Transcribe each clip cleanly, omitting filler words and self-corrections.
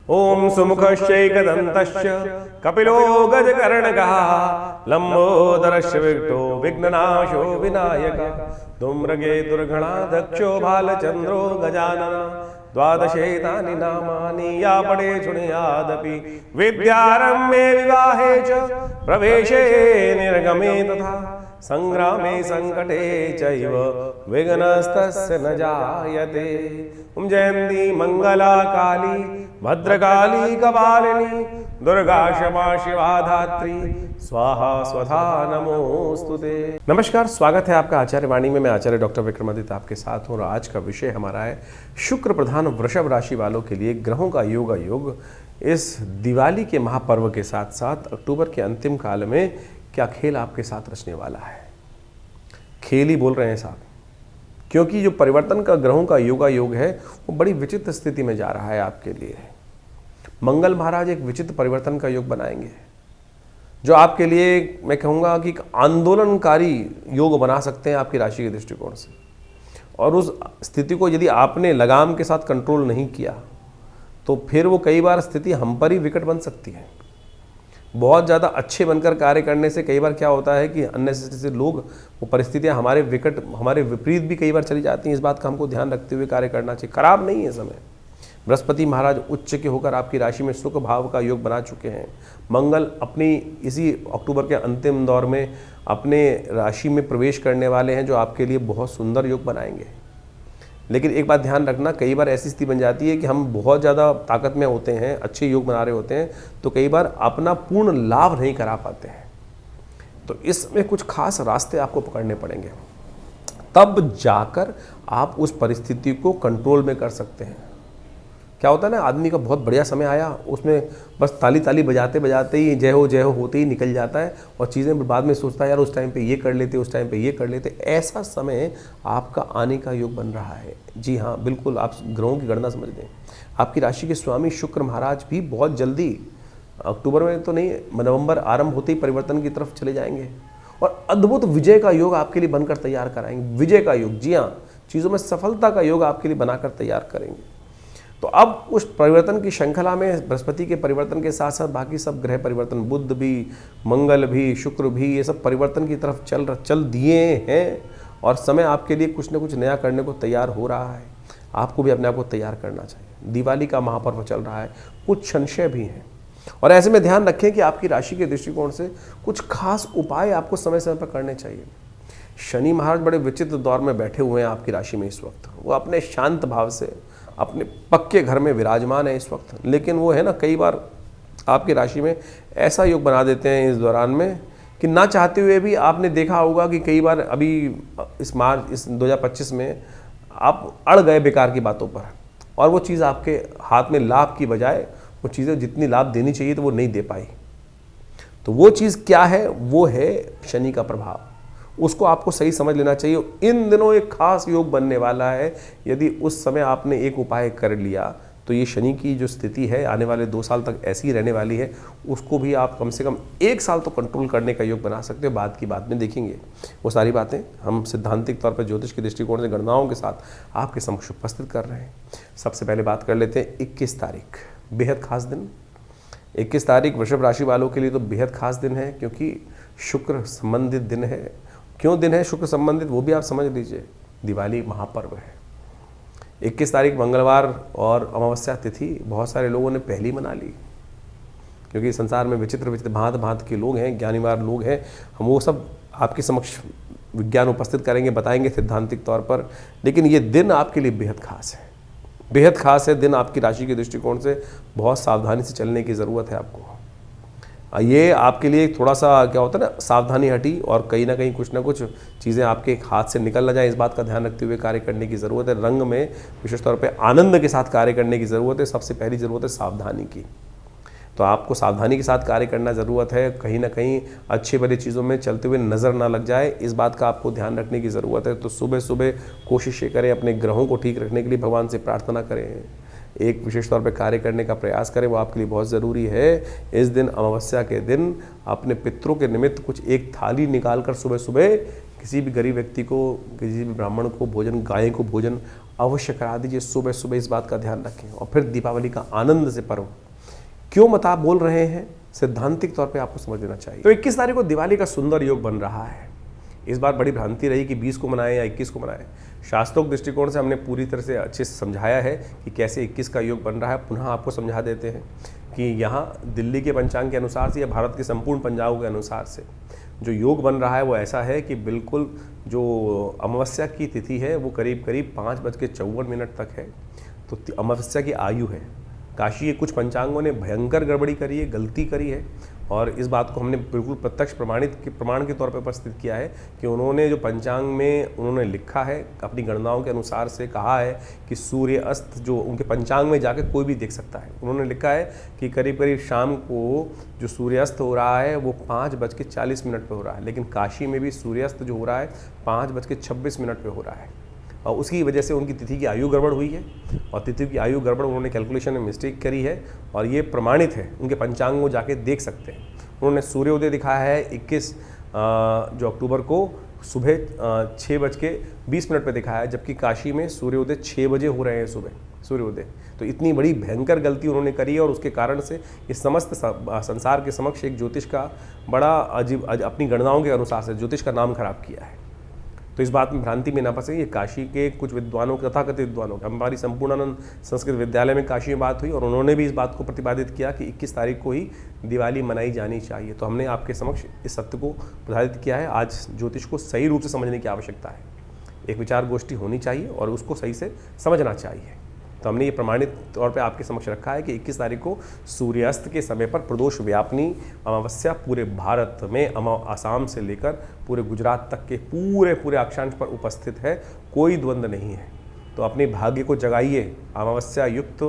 ओम सुमुखश्चैकदन्तश्च कपिलो गजकर्णकः लंबोदरश्च विघ्नो विघ्ननाशो विनायकः धूम्रकेतुर्गणाध्यक्षो भालचन्द्रो गजानन द्वादशेतानि नामानि या पठे शृणुयादपि विद्यारम्भे विवाहे च प्रवेशे निर्गमे तथा संग्रामे संकटे चैव विघ्नस्तस्य न जायते। ओम जयंती मंगला काली भद्रकाली कपालिनी दुर्गा क्षमा शिवा धात्री स्वाहा स्वधा नमोस्तुते। नमस्कार, स्वागत है आपका आचार्य वाणी में। मैं आचार्य डॉक्टर विक्रमादित्य आपके साथ हूँ और आज का विषय हमारा है शुक्र प्रधान वृषभ राशि वालों के लिए ग्रहों का योग। इस दिवाली के महापर्व के साथ साथ अक्टूबर के अंतिम काल में क्या खेल आपके साथ रचने वाला है। खेल ही बोल रहे हैं साहब, क्योंकि जो परिवर्तन का ग्रहों का योग है वो बड़ी विचित्र स्थिति में जा रहा है आपके लिए। मंगल महाराज एक विचित्र परिवर्तन का योग बनाएंगे जो आपके लिए मैं कहूँगा कि एक आंदोलनकारी योग बना सकते हैं आपकी राशि के दृष्टिकोण से। और उस स्थिति को यदि आपने लगाम के साथ कंट्रोल नहीं किया तो फिर वो कई बार स्थिति हम पर ही विकट बन सकती है। बहुत ज़्यादा अच्छे बनकर कार्य करने से कई बार क्या होता है कि अननेसेसरी से लोग वो परिस्थितियाँ हमारे विपरीत भी कई बार चली जाती हैं। इस बात का हमको ध्यान रखते हुए कार्य करना चाहिए। खराब नहीं है समय। बृहस्पति महाराज उच्च के होकर आपकी राशि में सुख भाव का योग बना चुके हैं। मंगल अपनी इसी अक्टूबर के अंतिम दौर में अपने राशि में प्रवेश करने वाले हैं जो आपके लिए बहुत सुंदर योग बनाएंगे। लेकिन एक बात ध्यान रखना, कई बार ऐसी स्थिति बन जाती है कि हम बहुत ज़्यादा ताकत में होते हैं, अच्छे योग बना रहे होते हैं, तो कई बार अपना पूर्ण लाभ नहीं करा पाते हैं। तो इसमें कुछ खास रास्ते आपको पकड़ने पड़ेंगे, तब जाकर आप उस परिस्थिति को कंट्रोल में कर सकते हैं। क्या होता है ना, आदमी का बहुत बढ़िया समय आया, उसमें बस ताली ताली बजाते बजाते ही जय हो होते ही निकल जाता है और चीज़ें बाद में सोचता है यार उस टाइम पे ये कर लेते, उस टाइम पे ये कर लेते। ऐसा समय आपका आने का योग बन रहा है। जी हाँ, बिल्कुल आप ग्रहों की गणना समझ लें। आपकी राशि के स्वामी शुक्र महाराज भी बहुत जल्दी, अक्टूबर में तो नहीं, नवंबर आरंभ होते ही परिवर्तन की तरफ चले जाएंगे और अद्भुत विजय का योग आपके लिए बनकर तैयार कराएंगे। विजय का योग, जी हाँ, चीज़ों में सफलता का योग आपके लिए बनाकर तैयार करेंगे। तो अब उस परिवर्तन की श्रृंखला में बृहस्पति के परिवर्तन के साथ साथ बाकी सब ग्रह परिवर्तन, बुध भी, मंगल भी, शुक्र भी, ये सब परिवर्तन की तरफ चल दिए हैं और समय आपके लिए कुछ न कुछ नया करने को तैयार हो रहा है। आपको भी अपने आप को तैयार करना चाहिए। दिवाली का महापर्व चल रहा है, कुछ संशय भी हैं और ऐसे में ध्यान रखें कि आपकी राशि के दृष्टिकोण से कुछ खास उपाय आपको समय समय पर करने चाहिए। शनि महाराज बड़े विचित्र दौर में बैठे हुए हैं आपकी राशि में इस वक्त। वो अपने शांत भाव से अपने पक्के घर में विराजमान है इस वक्त, लेकिन वो है ना, कई बार आपकी राशि में ऐसा योग बना देते हैं इस दौरान में कि ना चाहते हुए भी आपने देखा होगा कि कई बार अभी इस 2025 में आप अड़ गए बेकार की बातों पर और वो चीज़ आपके हाथ में लाभ की बजाय वो चीज़ें जितनी लाभ देनी चाहिए तो वो नहीं दे पाई। तो वो चीज़ क्या है? वो है शनि का प्रभाव। उसको आपको सही समझ लेना चाहिए। इन दिनों एक खास योग बनने वाला है। यदि उस समय आपने एक उपाय कर लिया तो ये शनि की जो स्थिति है आने वाले 2 साल तक ऐसी ही रहने वाली है। उसको भी आप कम से कम 1 साल तो कंट्रोल करने का योग बना सकते हो। बाद की बात में देखेंगे वो सारी बातें हम सिद्धांतिक तौर पर ज्योतिष के दृष्टिकोण से गणनाओं के साथ आपके समक्ष उपस्थित कर रहे हैं। सबसे पहले बात कर लेते हैं 21 तारीख, बेहद खास दिन। 21 तारीख वृषभ राशि वालों के लिए तो बेहद खास दिन है क्योंकि शुक्र संबंधित दिन है। क्यों दिन है शुक्र संबंधित वो भी आप समझ लीजिए। दिवाली महापर्व है। 21 तारीख मंगलवार और अमावस्या तिथि बहुत सारे लोगों ने पहली मना ली क्योंकि संसार में विचित्र भांत भांत के लोग हैं, ज्ञानीवार लोग हैं। हम वो सब आपके समक्ष विज्ञान उपस्थित करेंगे, बताएंगे सिद्धांतिक तौर पर। लेकिन ये दिन आपके लिए बेहद खास है, बेहद खास है दिन। आपकी राशि के दृष्टिकोण से बहुत सावधानी से चलने की ज़रूरत है आपको। ये आपके लिए थोड़ा सा क्या होता है ना, सावधानी हटी और कहीं ना कहीं कुछ ना कुछ चीज़ें आपके हाथ से निकल ना जाए, इस बात का ध्यान रखते हुए कार्य करने की ज़रूरत है। रंग में विशेष तौर पे आनंद के साथ कार्य करने की ज़रूरत है। सबसे पहली ज़रूरत है सावधानी की। तो आपको सावधानी के साथ कार्य करना ज़रूरत है। कहीं ना कहीं अच्छे भले चीज़ों में चलते हुए नज़र ना लग जाए, इस बात का आपको ध्यान रखने की ज़रूरत है। तो सुबह सुबह कोशिश ये करें, अपने ग्रहों को ठीक रखने के लिए भगवान से प्रार्थना करें, एक विशेष तौर पे कार्य करने का प्रयास करें, वो आपके लिए बहुत ज़रूरी है। इस दिन अमावस्या के दिन अपने पितरों के निमित्त कुछ एक थाली निकाल कर सुबह सुबह किसी भी गरीब व्यक्ति को, किसी भी ब्राह्मण को भोजन, गाय को भोजन अवश्य करा दीजिए। सुबह सुबह इस बात का ध्यान रखें। और फिर दीपावली का आनंद से पर्व क्यों मत आप बोल रहे हैं, सिद्धांतिक तौर पे आपको समझ लेना चाहिए। तो 21 तारीख को दिवाली का सुंदर योग बन रहा है। इस बार बड़ी भ्रांति रही कि 20 को मनाएं या 21 को मनाएं। शास्त्रोक्त दृष्टिकोण से हमने पूरी तरह से अच्छे से समझाया है कि कैसे 21 का योग बन रहा है। पुनः आपको समझा देते हैं कि यहाँ दिल्ली के पंचांग के अनुसार से या भारत के संपूर्ण पंचांगों के अनुसार से जो योग बन रहा है वो ऐसा है कि बिल्कुल जो अमावस्या की तिथि है वो करीब करीब 5:54 तक है। तो अमावस्या की आयु है। काशी के कुछ पंचांगों ने भयंकर गड़बड़ी करी है, गलती करी है, और इस बात को हमने बिल्कुल प्रत्यक्ष प्रमाण के तौर पर उपस्थित किया है कि उन्होंने जो पंचांग में उन्होंने लिखा है, अपनी गणनाओं के अनुसार से कहा है कि सूर्य अस्त जो उनके पंचांग में जाकर कोई भी देख सकता है। उन्होंने लिखा है कि करीब करीब शाम को जो सूर्यास्त हो रहा है वो 5:40 पर हो रहा है, लेकिन काशी में भी सूर्यास्त जो हो रहा है 5:26 पर हो रहा है। और उसकी वजह से उनकी तिथि की आयु गड़बड़ हुई है, और तिथि की आयु गड़बड़ उन्होंने कैलकुलेशन में मिस्टेक करी है, और ये प्रमाणित है। उनके पंचांग को जाके देख सकते हैं। उन्होंने सूर्योदय दिखाया है 21 जो अक्टूबर को सुबह 6:20 पर दिखाया है, जबकि काशी में सूर्योदय 6 बजे हो रहे हैं सुबह सूर्योदय। तो इतनी बड़ी भयंकर गलती उन्होंने करी है, और उसके कारण से इस समस्त संसार के समक्ष एक ज्योतिष का बड़ा अजीब अपनी गणनाओं के अनुसार से ज्योतिष का नाम खराब किया है। तो इस बात में भ्रांति में ना फंसे। ये काशी के कुछ विद्वानों, तथाकथित विद्वानों, हमारी संपूर्णानंद संस्कृत विद्यालय में काशी में बात हुई, और उन्होंने भी इस बात को प्रतिपादित किया कि 21 तारीख को ही दिवाली मनाई जानी चाहिए। तो हमने आपके समक्ष इस सत्य को प्रतिपादित किया है। आज ज्योतिष को सही रूप से समझने की आवश्यकता है। एक विचार गोष्ठी होनी चाहिए और उसको सही से समझना चाहिए। तो हमने ये प्रमाणित तौर पे आपके समक्ष रखा है कि 21 तारीख को सूर्यास्त के समय पर प्रदोष व्यापनी अमावस्या पूरे भारत में, आसाम से लेकर पूरे गुजरात तक के पूरे अक्षांश पर उपस्थित है। कोई द्वंद्व नहीं है। तो अपने भाग्य को जगाइए। अमावस्या युक्त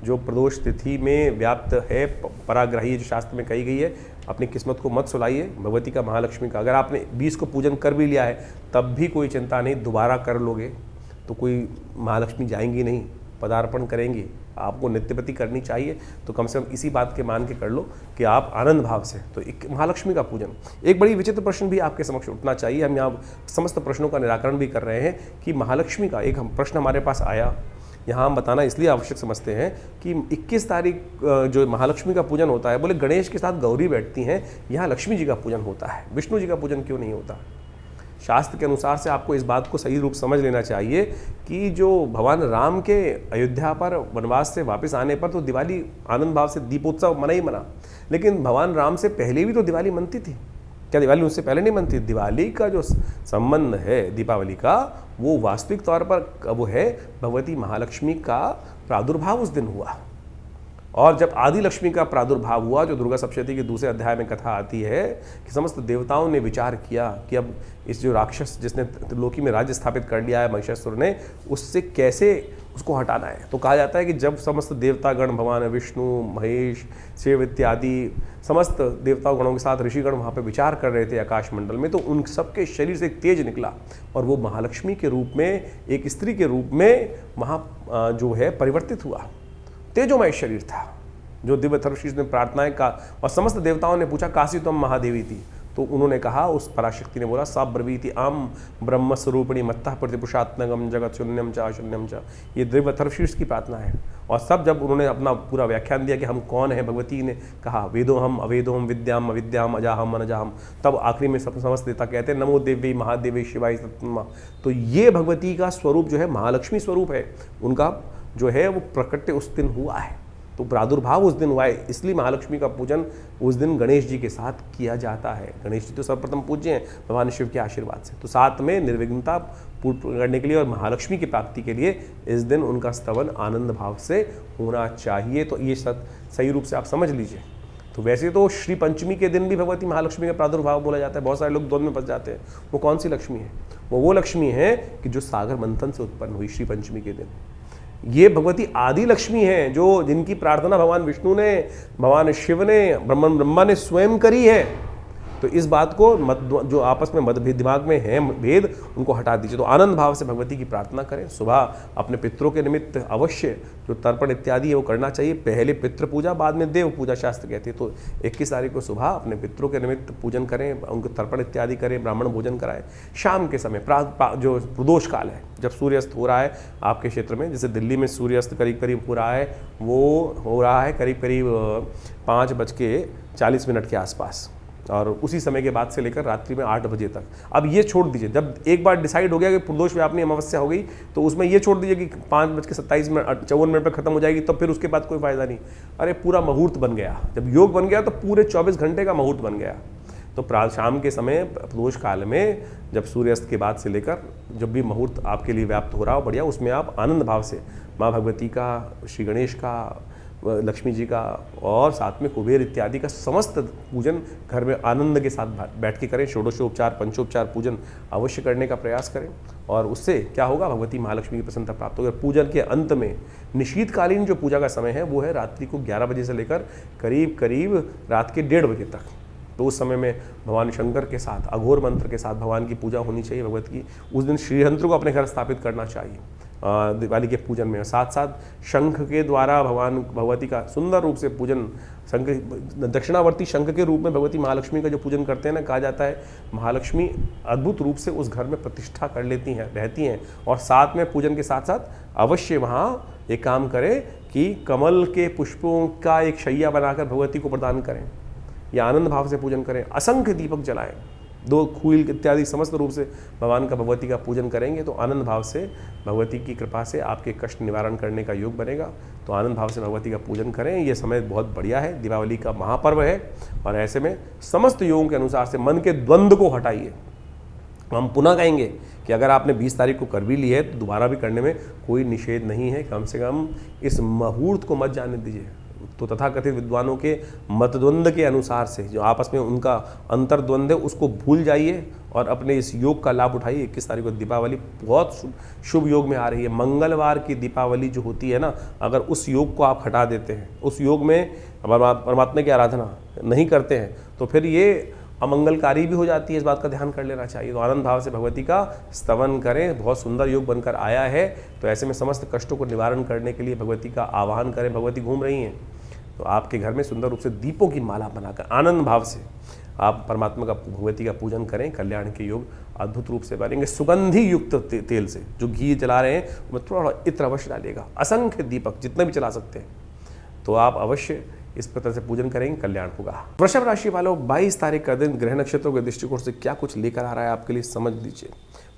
जो प्रदोष तिथि में व्याप्त है, पराग्रही जो शास्त्र में कही गई है, अपनी किस्मत को मत सुलाइए भगवती का, महालक्ष्मी का। अगर आपने 20 को पूजन कर भी लिया है तब भी कोई चिंता नहीं, दोबारा कर लोगे तो कोई महालक्ष्मी जाएंगी नहीं, पदार्पण करेंगी। आपको नित्यपति करनी चाहिए। तो कम से कम इसी बात के मान के कर लो कि आप आनंद भाव से। तो एक महालक्ष्मी का पूजन। एक बड़ी विचित्र प्रश्न भी आपके समक्ष उठना चाहिए। हम यहाँ समस्त प्रश्नों का निराकरण भी कर रहे हैं कि महालक्ष्मी का एक प्रश्न हमारे पास आया। यहाँ हम बताना इसलिए आवश्यक समझते हैं कि 21 तारीख जो महालक्ष्मी का पूजन होता है, बोले गणेश के साथ गौरी बैठती हैं, यहाँ लक्ष्मी जी का पूजन होता है, विष्णु जी का पूजन क्यों नहीं होता? शास्त्र के अनुसार से आपको इस बात को सही रूप समझ लेना चाहिए कि जो भगवान राम के अयोध्या पर वनवास से वापस आने पर तो दिवाली आनंद भाव से दीपोत्सव मना ही मना, लेकिन भगवान राम से पहले भी तो दिवाली मनती थी। क्या दिवाली उससे पहले नहीं मनती? दिवाली का जो संबंध है दीपावली का, वो वास्तविक तौर पर वो है भगवती महालक्ष्मी का प्रादुर्भाव उस दिन हुआ। और जब आदि लक्ष्मी का प्रादुर्भाव हुआ, जो दुर्गा सप्तशती के दूसरे अध्याय में कथा आती है कि समस्त देवताओं ने विचार किया कि अब इस जो राक्षस जिसने त्रिलोकी में राज्य स्थापित कर लिया है महिषासुर ने, उससे कैसे उसको हटाना है। तो कहा जाता है कि जब समस्त देवतागण, भगवान विष्णु, महेश, शिव इत्यादि समस्त देवता गणों के साथ ऋषिगण वहाँ पे विचार कर रहे थे आकाश मंडल में, तो उन सबके शरीर से एक तेज निकला और वो महालक्ष्मी के रूप में, एक स्त्री के रूप में वहाँ जो है परिवर्तित हुआ। तेजोमय शरीर था जो दिव्य थर्वशीष में प्रार्थनाएं का, और समस्त देवताओं ने पूछा काशी तुम महादेवी थी, तो उन्होंने कहा, उस पराशक्ति ने बोला सा ब्रवीति आम ब्रह्म स्वरूपिणी मत्तः प्रतिपुषात्मगम जगत शून्यम च शून्यम च। ये दिव्य थर्वशीष की प्रार्थना है। और सब जब उन्होंने अपना पूरा व्याख्यान दिया कि हम कौन हैं, भगवती ने कहा वेदोहम अवेदोहम विद्याम अविद्याम अजाहम अनजाहम, तब आखिरी में सब समस्त देवता कहते हैं नमो देवी महादेवी शिवाय सत्मा। तो ये भगवती का स्वरूप जो है महालक्ष्मी स्वरूप है, उनका जो है वो प्रकट उस दिन हुआ है। तो प्रादुर्भाव उस दिन हुआ है, इसलिए महालक्ष्मी का पूजन उस दिन गणेश जी के साथ किया जाता है। गणेश जी तो सर्वप्रथम पूज्य हैं भगवान शिव के आशीर्वाद से। तो साथ में निर्विघ्नता पूर्ण करने के लिए और महालक्ष्मी की प्राप्ति के लिए इस दिन उनका स्तवन आनंद भाव से होना चाहिए। तो ये सही रूप से आप समझ लीजिए। तो वैसे तो श्री पंचमी के दिन भी भगवती महालक्ष्मी का प्रादुर्भाव बोला जाता है। बहुत सारे लोग द्वंद में फंस जाते हैं। वो कौन सी लक्ष्मी है? वो लक्ष्मी है कि जो सागर मंथन से उत्पन्न हुई श्री पंचमी के दिन। ये भगवती आदि लक्ष्मी है जो जिनकी प्रार्थना भगवान विष्णु ने, भगवान शिव ने, ब्रह्मा ने स्वयं करी है। तो इस बात को जो आपस में मतभेद दिमाग में है भेद, उनको हटा दीजिए। तो आनंद भाव से भगवती की प्रार्थना करें। सुबह अपने पितरों के निमित्त अवश्य जो तर्पण इत्यादि है वो करना चाहिए। पहले पितृ पूजा, बाद में देव पूजा शास्त्र कहते हैं। तो 21 तारीख को सुबह अपने पितरों के निमित्त पूजन करें, उनको तर्पण इत्यादि करें, ब्राह्मण भोजन कराएं। शाम के समय जो प्रदोष काल है, जब सूर्यास्त हो रहा है आपके क्षेत्र में, जैसे दिल्ली में सूर्यास्त करीब करीब हो रहा है, वो हो रहा है करीब करीब 5:40 के आसपास, और उसी समय के बाद से लेकर रात्रि में 8 बजे तक। अब ये छोड़ दीजिए, जब एक बार डिसाइड हो गया कि प्रदोष व्यापनी अमावस्या हो गई, तो उसमें ये छोड़ दीजिए कि 5:57 पर खत्म हो जाएगी, तो फिर उसके बाद कोई फायदा नहीं। अरे पूरा मुहूर्त बन गया, जब योग बन गया तो पूरे 24 घंटे का मुहूर्त बन गया। तो शाम के समय प्रदोष काल में, जब सूर्यास्त के बाद से लेकर जब भी मुहूर्त आपके लिए व्याप्त हो रहा हो बढ़िया, उसमें आप आनंद भाव से माँ भगवती का, श्री गणेश का, लक्ष्मी जी का और साथ में कुबेर इत्यादि का समस्त पूजन घर में आनंद के साथ बैठ के करें। षोडशोपचार, पंचोपचार पूजन अवश्य करने का प्रयास करें, और उससे क्या होगा, भगवती महालक्ष्मी की प्रसन्नता प्राप्त होगी। पूजन के अंत में निशीतकालीन जो पूजा का समय है वो है रात्रि को 11 बजे से लेकर करीब करीब रात के 1:30 बजे तक। तो उस समय में भगवान शंकर के साथ अघोर मंत्र के साथ भगवान की पूजा होनी चाहिए भगवत की। उस दिन श्रीयंत्र को अपने घर स्थापित करना चाहिए दिवाली के पूजन में। साथ साथ शंख के द्वारा भगवती का सुंदर रूप से पूजन, शंख दक्षिणावर्ती शंख के रूप में भगवती महालक्ष्मी का जो पूजन करते हैं ना, कहा जाता है महालक्ष्मी अद्भुत रूप से उस घर में प्रतिष्ठा कर लेती हैं, रहती हैं। और साथ में पूजन के साथ साथ अवश्य वहाँ एक काम करें कि कमल के पुष्पों का एक शैया बनाकर भगवती को प्रदान करें, या आनंद भाव से पूजन करें। असंख्य दीपक जलाएं, 2 खूल इत्यादि समस्त रूप से भगवान का, भगवती का पूजन करेंगे तो आनंद भाव से भगवती की कृपा से आपके कष्ट निवारण करने का योग बनेगा। तो आनंद भाव से भगवती का पूजन करें। ये समय बहुत बढ़िया है, दीपावली का महापर्व है, और ऐसे में समस्त योगों के अनुसार से मन के द्वंद्व को हटाइए। हम पुनः कहेंगे कि अगर आपने 20 तारीख को कर भी ली है तो दोबारा भी करने में कोई निषेध नहीं है। कम से कम इस मुहूर्त को मत जाने दीजिए। तो तथाकथित विद्वानों के मतद्वंद के अनुसार से जो आपस में उनका अंतर्द्वंद है उसको भूल जाइए और अपने इस योग का लाभ उठाइए। 21 तारीख को दीपावली बहुत शुभ योग में आ रही है। मंगलवार की दीपावली जो होती है ना, अगर उस योग को आप हटा देते हैं, उस योग में परमात्मा की आराधना नहीं करते हैं, तो फिर ये अमंगलकारी भी हो जाती है। इस बात का ध्यान कर लेना चाहिए। तो आनंद भाव से भगवती का स्तवन करें। बहुत सुंदर योग बनकर आया है, तो ऐसे में समस्त कष्टों को निवारण करने के लिए भगवती का आवाहन करें। भगवती घूम रही हैं, तो आपके घर में सुंदर रूप से दीपों की माला बनाकर आनंद भाव से आप परमात्मा का, भगवती का पूजन करें। कल्याण के योग अद्भुत रूप से बनेंगे। सुगंधी युक्त तेल से जो घी जला रहे हैं उसमें थोड़ा इत्र अवश्य डालिएगा। असंख्य दीपक जितने भी चला सकते हैं, तो आप अवश्य इस प्रकार से पूजन करेंगे, कल्याण होगा। वृषभ राशि वालों, 22 तारीख का दिन ग्रह नक्षत्रों के दृष्टिकोण से क्या कुछ लेकर आ रहा है आपके लिए समझ लीजिए।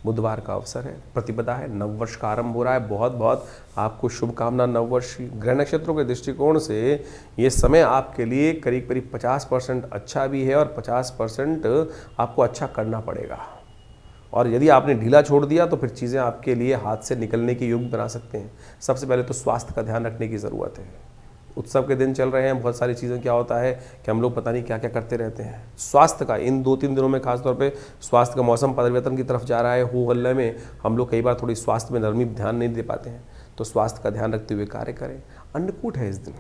बुधवार का अवसर है, प्रतिपदा है, नववर्ष का आरंभ हो रहा है। बहुत बहुत आपको शुभकामना नववर्ष की। ग्रह नक्षत्रों के दृष्टिकोण से ये समय आपके लिए करीब करीब 50% अच्छा भी है और 50% आपको अच्छा करना पड़ेगा। और यदि आपने ढीला छोड़ दिया तो फिर चीज़ें आपके लिए हाथ से निकलने के योग बना सकते हैं। सबसे पहले तो स्वास्थ्य का ध्यान रखने की ज़रूरत है। उत्सव के दिन चल रहे हैं, बहुत सारी चीज़ें क्या होता है कि हम लोग पता नहीं क्या क्या करते रहते हैं। स्वास्थ्य का इन 2-3 दिनों में खासतौर पे स्वास्थ्य का मौसम परिवर्तन की तरफ जा रहा है। हो हल्ले में हम लोग कई बार थोड़ी स्वास्थ्य में नरमी ध्यान नहीं दे पाते हैं, तो स्वास्थ्य का ध्यान रखते हुए कार्य करें। अन्नकूट है इस दिन,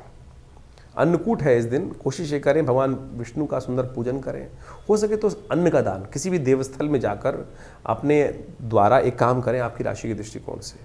अन्नकूट है इस दिन। कोशिश ये करें भगवान विष्णु का सुंदर पूजन करें। हो सके तो अन्न का दान किसी भी देवस्थल में जाकर अपने द्वारा एक काम करें। आपकी राशि के दृष्टिकोण से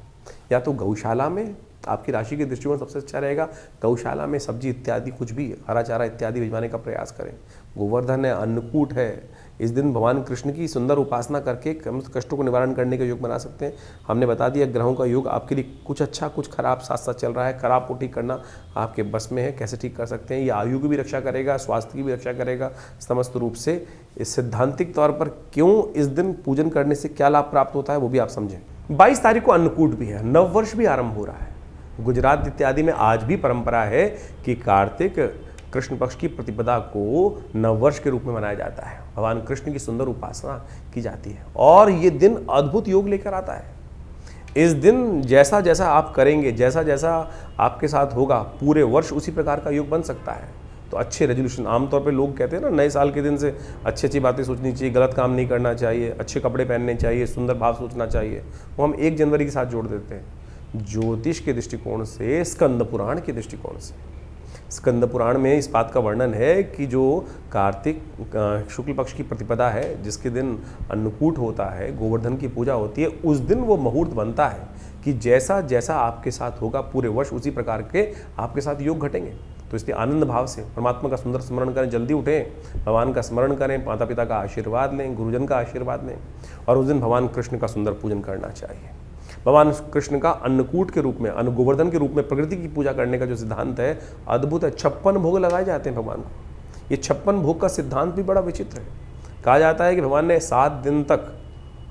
या तो गौशाला में, आपकी राशि के दृष्टिकोण सबसे अच्छा रहेगा, गौशाला में सब्जी इत्यादि कुछ भी हरा चारा इत्यादि भिजवाने का प्रयास करें। गोवर्धन है, अन्नकूट है। इस दिन भगवान कृष्ण की सुंदर उपासना करके कष्टों को निवारण करने का योग बना सकते हैं। हमने बता दिया ग्रहों का योग आपके लिए कुछ अच्छा कुछ खराब साथ साथ चल रहा है। खराब को ठीक करना आपके बस में है, कैसे ठीक कर सकते हैं। ये आयु की भी रक्षा करेगा, स्वास्थ्य की भी रक्षा करेगा समस्त रूप से। इस सिद्धांतिक तौर पर क्यों इस दिन पूजन करने से क्या लाभ प्राप्त होता है वो भी आप समझें। 22 तारीख को अन्नकूट भी है, नववर्ष भी आरंभ हो रहा है। गुजरात इत्यादि में आज भी परंपरा है कि कार्तिक कृष्ण पक्ष की प्रतिपदा को नववर्ष के रूप में मनाया जाता है। भगवान कृष्ण की सुंदर उपासना की जाती है और ये दिन अद्भुत योग लेकर आता है। इस दिन जैसा जैसा आप करेंगे, जैसा जैसा आपके साथ होगा, पूरे वर्ष उसी प्रकार का योग बन सकता है। तो अच्छे रेजोल्यूशन, आमतौर पे लोग कहते हैं ना, नए साल के दिन से अच्छी अच्छी बातें सोचनी चाहिए, गलत काम नहीं करना चाहिए, अच्छे कपड़े पहनने चाहिए, सुंदर भाव सोचना चाहिए। वो हम 1 जनवरी के साथ जोड़ देते हैं। ज्योतिष के दृष्टिकोण से, स्कंद पुराण के दृष्टिकोण से स्कंद पुराण में इस बात का वर्णन है कि जो कार्तिक शुक्ल पक्ष की प्रतिपदा है, जिसके दिन अन्नकूट होता है, गोवर्धन की पूजा होती है, उस दिन वो मुहूर्त बनता है कि जैसा जैसा आपके साथ होगा पूरे वर्ष उसी प्रकार के आपके साथ योग घटेंगे। तो इसलिए आनंद भाव से परमात्मा का सुंदर स्मरण करें, जल्दी उठें, भगवान का स्मरण करें, माता पिता का आशीर्वाद लें, गुरुजन का आशीर्वाद लें, और उस दिन भगवान कृष्ण का सुंदर पूजन करना चाहिए। भगवान कृष्ण का अन्नकूट के रूप में, अन्न गोवर्धन के रूप में प्रकृति की पूजा करने का जो सिद्धांत है अद्भुत है। 56 भोग लगाए जाते हैं भगवान को। ये 56 भोग का सिद्धांत भी बड़ा विचित्र है। कहा जाता है कि भगवान ने 7 दिन तक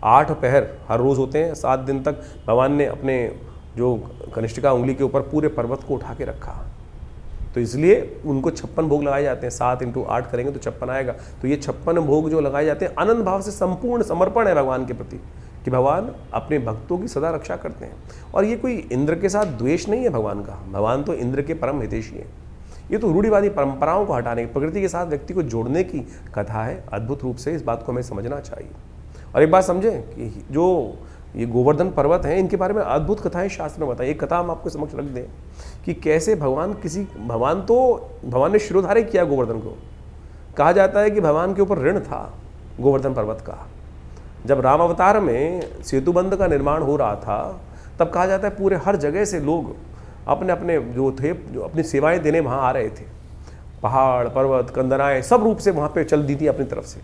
8 पहर हर रोज़ होते हैं, 7 दिन तक भगवान ने अपने जो कनिष्ठिका उंगली के ऊपर पूरे पर्वत को उठा के रखा। तो इसलिए उनको 56 भोग लगाए जाते हैं। 7 × 8 करेंगे तो 56 आएगा। तो ये 56 भोग जो लगाए जाते हैं आनंद भाव से संपूर्ण समर्पण है भगवान के प्रति, कि भगवान अपने भक्तों की सदा रक्षा करते हैं। और ये कोई इंद्र के साथ द्वेष नहीं है भगवान का। भगवान तो इंद्र के परम हितैषी हैं। ये तो रूढ़िवादी परंपराओं को हटाने की, प्रकृति के साथ व्यक्ति को जोड़ने की कथा है। अद्भुत रूप से इस बात को हमें समझना चाहिए। और एक बात समझें कि जो ये गोवर्धन पर्वत हैं, इनके बारे में अद्भुत कथाएं शास्त्र में बताएं। एक कथा हम आपको समक्ष रख दें कि कैसे भगवान ने शिरोधार्य किया गोवर्धन को। कहा जाता है कि भगवान के ऊपर ऋण था गोवर्धन पर्वत का। जब राम अवतार में सेतुबंध का निर्माण हो रहा था, तब कहा जाता है पूरे हर जगह से लोग अपने अपने जो अपनी सेवाएं देने वहाँ आ रहे थे। पहाड़, पर्वत, कंदराएं सब रूप से वहाँ पे चल दी थी अपनी तरफ से।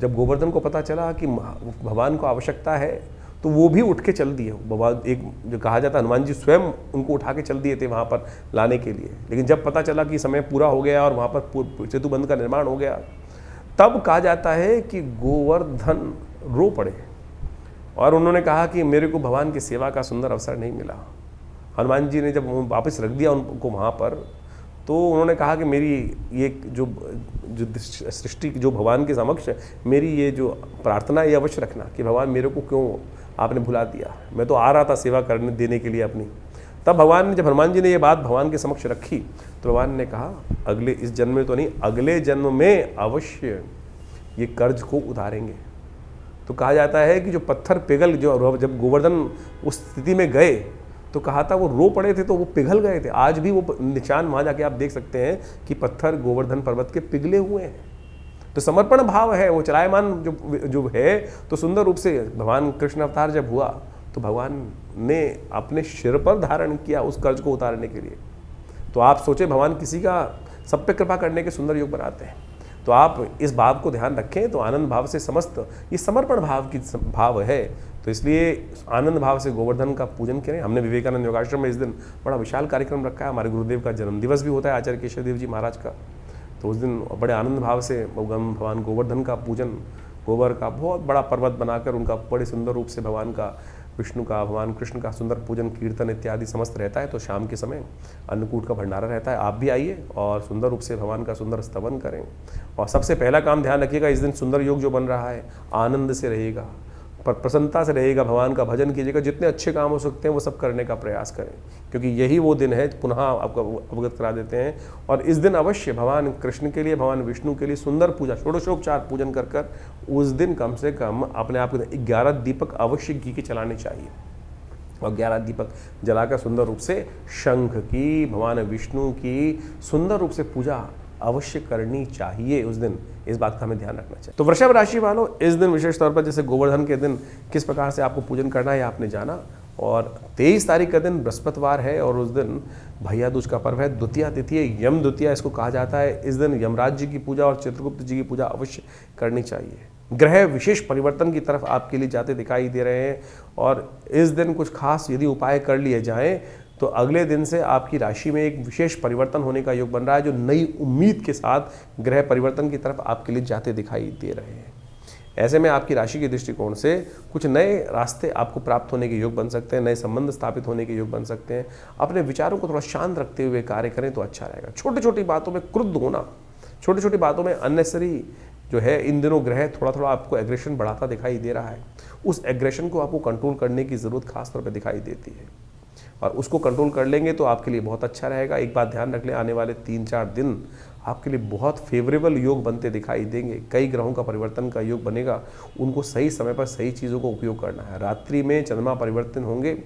जब गोवर्धन को पता चला कि भगवान को आवश्यकता है, तो वो भी उठ के चल दिए। भगवान एक जो कहा जाता है हनुमान जी स्वयं उनको उठा के चल दिए थे वहाँ पर लाने के लिए। लेकिन जब पता चला कि समय पूरा हो गया और वहाँ पर सेतुबंध का निर्माण हो गया, तब कहा जाता है कि गोवर्धन रो पड़े और उन्होंने कहा कि मेरे को भगवान की सेवा का सुंदर अवसर नहीं मिला। हनुमान जी ने जब वापस रख दिया उनको वहाँ पर, तो उन्होंने कहा कि मेरी ये जो सृष्टि जो भगवान के समक्ष मेरी ये जो प्रार्थना ये अवश्य रखना कि भगवान मेरे को क्यों आपने भुला दिया, मैं तो आ रहा था सेवा करने देने के लिए अपनी। तब भगवान ने, जब हनुमान जी ने ये बात भगवान के समक्ष रखी, तो भगवान ने कहा अगले इस जन्म में तो नहीं, अगले जन्म में अवश्य ये कर्ज को उतारेंगे। तो कहा जाता है कि जो पत्थर पिघल, जो जब गोवर्धन उस स्थिति में गए तो कहा था वो रो पड़े थे तो वो पिघल गए थे। आज भी वो निशान वहाँ जाके आप देख सकते हैं कि पत्थर गोवर्धन पर्वत के पिघले हुए हैं। तो समर्पण भाव है, वो चलायमान जो है। तो सुंदर रूप से भगवान कृष्ण अवतार जब हुआ तो भगवान ने अपने सिर पर धारण किया उस कर्ज को उतारने के लिए। तो आप सोचे भगवान किसी का सब पे कृपा करने के सुंदर योग बनाते हैं। तो आप इस भाव को ध्यान रखें तो आनंद भाव से समस्त ये समर्पण भाव की भाव है। तो इसलिए आनंद भाव से गोवर्धन का पूजन करें। हमने विवेकानंद योगाश्रम में इस दिन बड़ा विशाल कार्यक्रम रखा है। हमारे गुरुदेव का जन्मदिवस भी होता है, आचार्य केशव देव जी महाराज का। तो उस दिन बड़े आनंद भाव से भगवान गोवर्धन का पूजन, गोबर का बहुत बड़ा पर्वत बनाकर उनका बड़े सुंदर रूप से भगवान का, विष्णु का, भगवान कृष्ण का सुंदर पूजन, कीर्तन इत्यादि समस्त रहता है। तो शाम के समय अन्नकूट का भंडारा रहता है। आप भी आइए और सुंदर रूप से भगवान का सुंदर स्तवन करें। और सबसे पहला काम ध्यान रखिएगा, इस दिन सुंदर योग जो बन रहा है आनंद से रहेगा, पर प्रसन्नता से रहेगा। भगवान का भजन कीजिएगा, जितने अच्छे काम हो सकते हैं वो सब करने का प्रयास करें, क्योंकि यही वो दिन है। पुनः आपको अवगत करा देते हैं। और इस दिन अवश्य भगवान कृष्ण के लिए, भगवान विष्णु के लिए सुंदर पूजा, षोडशोपचार पूजन कर कर उस दिन कम से कम अपने आप को 11 दीपक अवश्य घी के चलाने चाहिए। और 11 दीपक जलाकर सुंदर रूप से शंख की, भगवान विष्णु की सुंदर रूप से पूजा अवश्य करनी चाहिए उस दिन। इस बात का हमें ध्यान रखना चाहिए। तो वृषभ राशि वालों, इस दिन विशेष तौर पर जैसे गोवर्धन के दिन किस प्रकार से आपको पूजन करना है आपने जाना। और 23 तारीख का दिन बृहस्पतिवार है और उस दिन भैया दूज का पर्व है। द्वितीया तिथि है, यम द्वितीया इसको कहा जाता है। इस दिन यमराज जी की पूजा और चित्रगुप्त जी की पूजा अवश्य करनी चाहिए। ग्रह विशेष परिवर्तन की तरफ आपके लिए जाते दिखाई दे रहे हैं और इस दिन कुछ खास यदि उपाय कर लिए जाएं तो अगले दिन से आपकी राशि में एक विशेष परिवर्तन होने का योग बन रहा है, जो नई उम्मीद के साथ ग्रह परिवर्तन की तरफ आपके लिए जाते दिखाई दे रहे हैं। ऐसे में आपकी राशि के दृष्टिकोण से कुछ नए रास्ते आपको प्राप्त होने के योग बन सकते हैं, नए संबंध स्थापित होने के योग बन सकते हैं। अपने विचारों को थोड़ा शांत रखते हुए कार्य करें तो अच्छा रहेगा। छोटी छोटी बातों में क्रुद्ध होना, छोटी छोटी बातों में अननेसेसरी जो है, इन दिनों ग्रह थोड़ा थोड़ा आपको एग्रेशन बढ़ाता दिखाई दे रहा है। उस एग्रेशन को आपको कंट्रोल करने की ज़रूरत खास तौर पर दिखाई देती है और उसको कंट्रोल कर लेंगे तो आपके लिए बहुत अच्छा रहेगा। एक बात ध्यान रख लें, आने वाले 3-4 दिन आपके लिए बहुत फेवरेबल योग बनते दिखाई देंगे। कई ग्रहों का परिवर्तन का योग बनेगा, उनको सही समय पर सही चीज़ों को उपयोग करना है। रात्रि में चंद्रमा परिवर्तन होंगे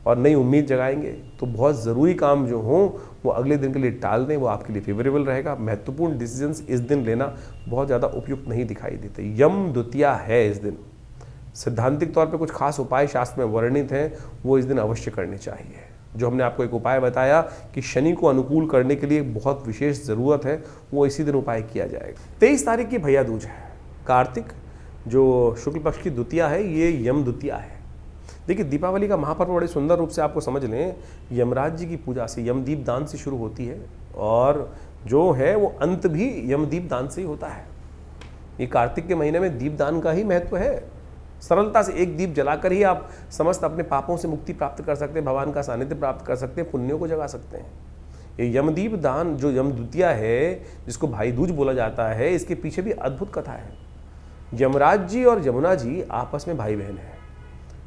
और नई उम्मीद जगाएंगे। तो बहुत ज़रूरी काम जो हों वो अगले दिन के लिए टाल दें, वो आपके लिए फेवरेबल रहेगा। महत्वपूर्ण डिसीजंस इस दिन लेना बहुत ज़्यादा उपयुक्त नहीं दिखाई देते। यम द्वितीया है इस दिन। सैद्धांतिक तौर पे कुछ खास उपाय शास्त्र में वर्णित हैं, वो इस दिन अवश्य करने चाहिए। जो हमने आपको एक उपाय बताया कि शनि को अनुकूल करने के लिए बहुत विशेष ज़रूरत है, वो इसी दिन उपाय किया जाएगा। 23 तारीख की भैया दूज है। कार्तिक जो शुक्ल पक्ष की द्वितीया है, ये यम द्वितीया है। देखिए, दीपावली का महापर्व बड़े सुंदर रूप से आपको समझ लें, यमराज जी की पूजा से, यमदीप दान से शुरू होती है और जो है वो अंत भी यमदीप दान से ही होता है। ये कार्तिक के महीने में दीप दान का ही महत्व है। सरलता से एक दीप जलाकर ही आप समस्त अपने पापों से मुक्ति प्राप्त कर सकते हैं, भगवान का सानिध्य प्राप्त कर सकते हैं, पुण्यों को जगा सकते हैं। ये यमदीप दान जो यम द्वितीया है, जिसको भाई दूज बोला जाता है, इसके पीछे भी अद्भुत कथा है। यमराज जी और यमुना जी आपस में भाई बहन हैं,